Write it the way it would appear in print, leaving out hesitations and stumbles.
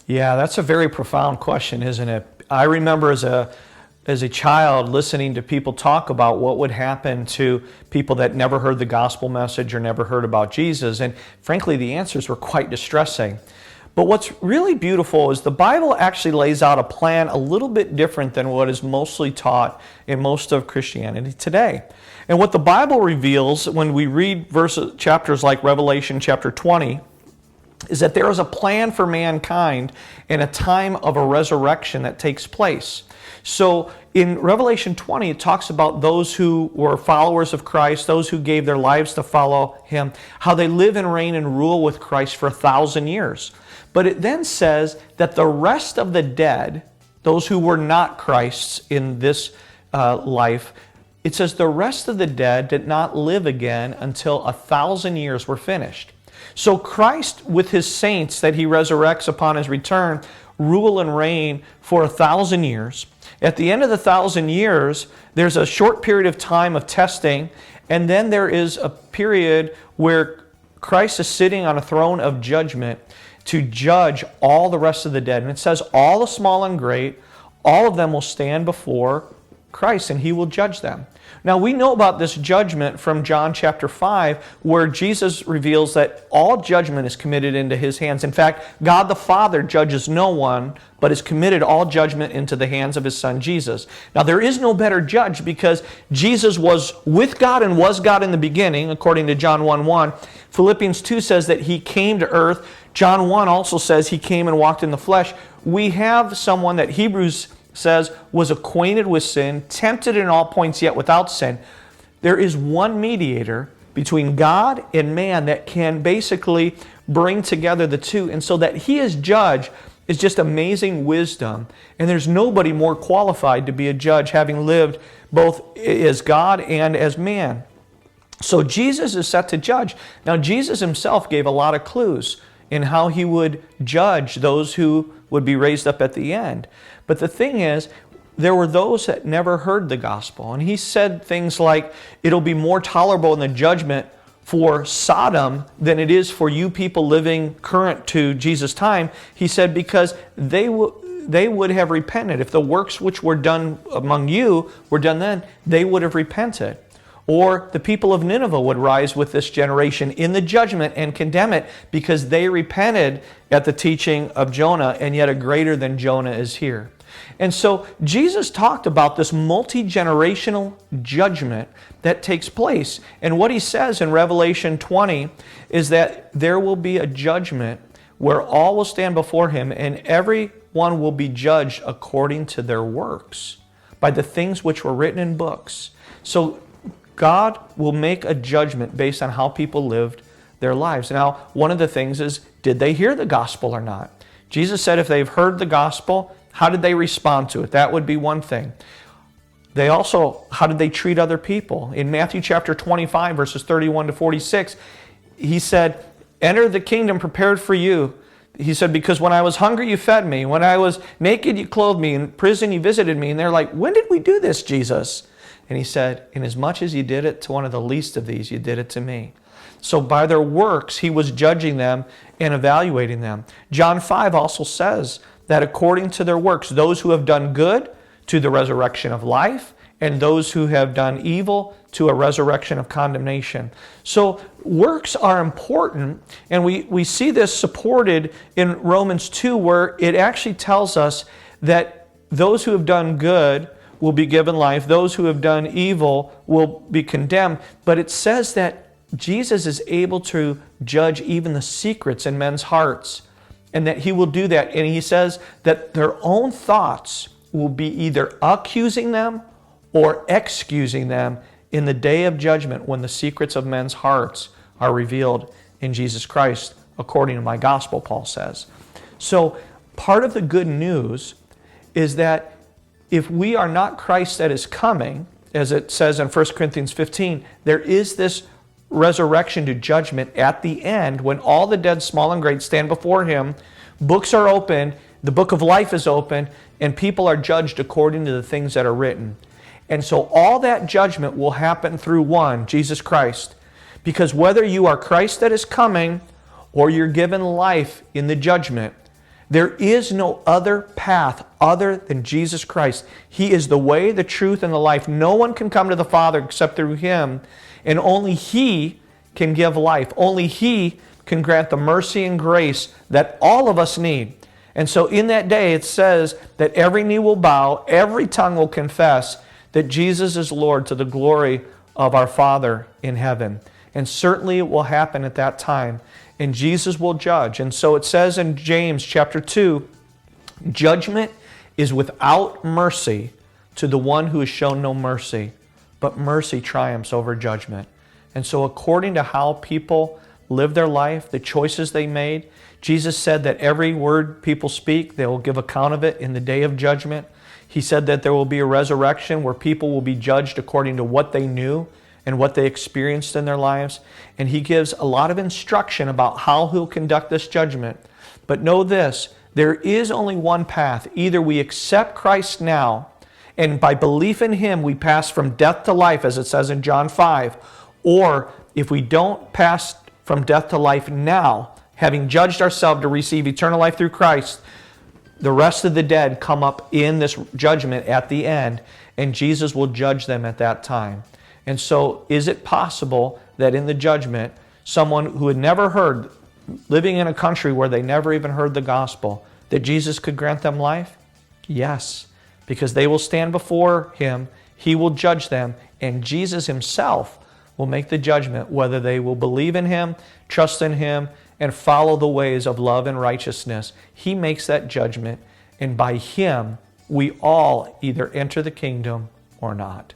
Yeah, that's a very profound question, isn't it? I remember as a child listening to people talk about what would happen to people that never heard the gospel message or never heard about Jesus, and frankly, the answers were quite distressing. But what's really beautiful is the Bible actually lays out a plan a little bit different than what is mostly taught in most of Christianity today. And what the Bible reveals when we read chapters like Revelation chapter 20 is that there is a plan for mankind and a time of a resurrection that takes place. So in Revelation 20, it talks about those who were followers of Christ, those who gave their lives to follow Him, how they live and reign and rule with Christ for 1,000 years. But it then says that the rest of the dead, those who were not Christ's in this life, it says the rest of the dead did not live again until 1,000 years were finished. So Christ, with His saints that He resurrects upon His return, rule and reign for 1,000 years. At the end of the 1,000 years, there's a short period of time of testing, and then there is a period where Christ is sitting on a throne of judgment to judge all the rest of the dead. And it says all the small and great, all of them will stand before Christ, and He will judge them. Now, we know about this judgment from John chapter 5, where Jesus reveals that all judgment is committed into His hands. In fact, God the Father judges no one, but has committed all judgment into the hands of His Son, Jesus. Now, there is no better judge because Jesus was with God and was God in the beginning, according to John 1:1. Philippians 2 says that He came to earth. John 1 also says He came and walked in the flesh. We have someone that Hebrews says was acquainted with sin, tempted in all points yet without sin. There is one mediator between God and man that can basically bring together the two. And so that He is judge is just amazing wisdom. And there's nobody more qualified to be a judge, having lived both as God and as man. So Jesus is set to judge. Now, Jesus Himself gave a lot of clues in how He would judge those who would be raised up at the end. But the thing is, there were those that never heard the gospel. And He said things like, it'll be more tolerable in the judgment for Sodom than it is for you people living current to Jesus' time. He said, because they would have repented. If the works which were done among you were done then, they would have repented. Or the people of Nineveh would rise with this generation in the judgment and condemn it because they repented at the teaching of Jonah, and yet a greater than Jonah is here. And so Jesus talked about this multi-generational judgment that takes place. And what He says in Revelation 20 is that there will be a judgment where all will stand before Him, and everyone will be judged according to their works, by the things which were written in books. So God will make a judgment based on how people lived their lives. Now, one of the things is, did they hear the gospel or not? Jesus said if they've heard the gospel, how did they respond to it? That would be one thing. They also, how did they treat other people? In Matthew chapter 25, verses 31 to 46, He said, enter the kingdom prepared for you. He said, because when I was hungry, you fed me. When I was naked, you clothed me. In prison, you visited me. And they're like, when did we do this, Jesus? And He said, inasmuch as you did it to one of the least of these, you did it to me. So by their works, He was judging them and evaluating them. John 5 also says that according to their works, those who have done good to the resurrection of life, and those who have done evil to a resurrection of condemnation. So works are important, and we see this supported in Romans 2, where it actually tells us that those who have done good will be given life. Those who have done evil will be condemned. But it says that Jesus is able to judge even the secrets in men's hearts, and that He will do that. And He says that their own thoughts will be either accusing them or excusing them in the day of judgment, when the secrets of men's hearts are revealed in Jesus Christ, according to my gospel, Paul says. So part of the good news is that if we are not Christ that is coming, as it says in 1 Corinthians 15, there is this resurrection to judgment at the end when all the dead, small and great, stand before Him. Books are opened, the book of life is open, and people are judged according to the things that are written. And so all that judgment will happen through one, Jesus Christ. Because whether you are Christ that is coming or you're given life in the judgment, There is no other path other than Jesus Christ. He is the way, the truth, and the life. No one can come to the Father except through Him, and only He can give life. Only He can grant the mercy and grace that all of us need. And so in that day it says that every knee will bow, every tongue will confess that Jesus is Lord to the glory of our Father in heaven. And certainly it will happen at that time. And Jesus will judge. And so it says in James chapter 2, judgment is without mercy to the one who has shown no mercy, but mercy triumphs over judgment. And so according to how people live their life, the choices they made, Jesus said that every word people speak, they will give account of it in the day of judgment. He said that there will be a resurrection where people will be judged according to what they knew and what they experienced in their lives. And He gives a lot of instruction about how He'll conduct this judgment. But know this, there is only one path. Either we accept Christ now, and by belief in Him we pass from death to life, as it says in John 5, or if we don't pass from death to life now, having judged ourselves to receive eternal life through Christ, the rest of the dead come up in this judgment at the end, and Jesus will judge them at that time. And so is it possible that in the judgment, someone who had never heard, living in a country where they never even heard the gospel, that Jesus could grant them life? Yes, because they will stand before Him, He will judge them, and Jesus Himself will make the judgment whether they will believe in Him, trust in Him, and follow the ways of love and righteousness. He makes that judgment, and by Him we all either enter the kingdom or not.